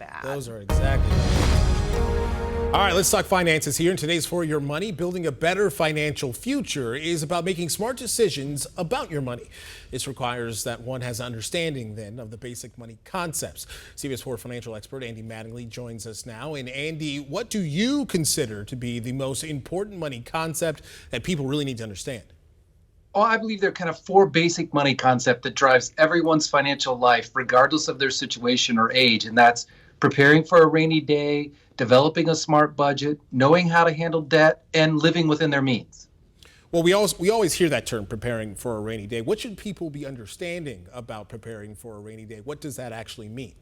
bad. Those are exactly right. All right, let's talk finances here. In today's For Your Money, building a better financial future is about making smart decisions about your money. This requires that one has understanding then of the basic money concepts. CBS 4 financial expert Andy Mattingly joins us now. And Andy, what do you consider to be the most important money concept that people really need to understand? Oh, I believe there are kind of four basic money concept that drives everyone's financial life, regardless of their situation or age. And that's preparing for a rainy day, developing a smart budget, knowing how to handle debt, and living within their means. Well, we always hear that term, preparing for a rainy day. What should people be understanding about preparing for a rainy day? What does that actually mean?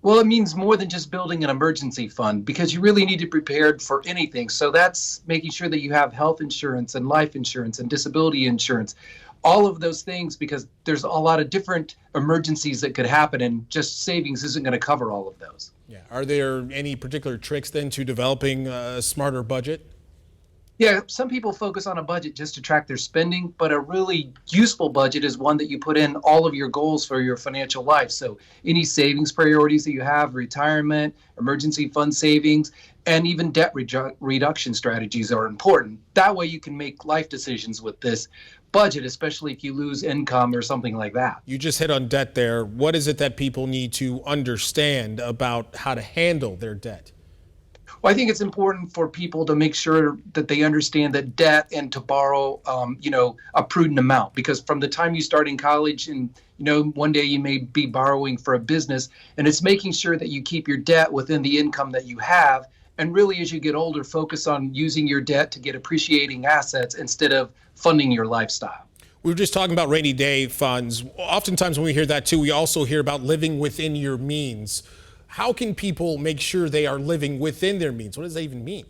Well, it means more than just building an emergency fund because you really need to be prepared for anything. So that's making sure that you have health insurance and life insurance and disability insurance, all of those things, because there's a lot of different emergencies that could happen, and just savings isn't going to cover all of those. Yeah. Are there any particular tricks then to developing a smarter budget? Yeah, some people focus on a budget just to track their spending, but a really useful budget is one that you put in all of your goals for your financial life. So any savings priorities that you have, retirement, emergency fund savings, and even debt reduction strategies are important. That way you can make life decisions with this budget, especially if you lose income or something like that. You just hit on debt there. What is it that people need to understand about how to handle their debt? Well, I think it's important for people to make sure that they understand that debt and to borrow, a prudent amount, because from the time you start in college and, one day you may be borrowing for a business, and it's making sure that you keep your debt within the income that you have. And really, as you get older, focus on using your debt to get appreciating assets instead of funding your lifestyle. We were just talking about rainy day funds. Oftentimes when we hear that too, we also hear about living within your means. How can people make sure they are living within their means? What does that even mean?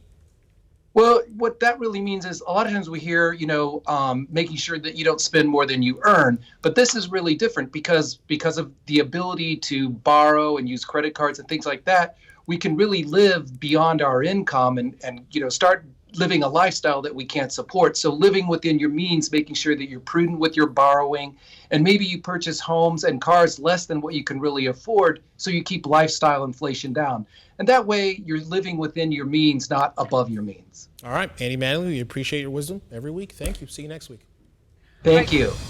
Well, what that really means is a lot of times we hear, making sure that you don't spend more than you earn. But this is really different because of the ability to borrow and use credit cards and things like that. We can really live beyond our income and start living a lifestyle that we can't support. So living within your means, making sure that you're prudent with your borrowing, and maybe you purchase homes and cars less than what you can really afford, so you keep lifestyle inflation down. And that way you're living within your means, not above your means. All right, Andy Mattingly, we appreciate your wisdom every week. Thank you. See you next week. Thank you.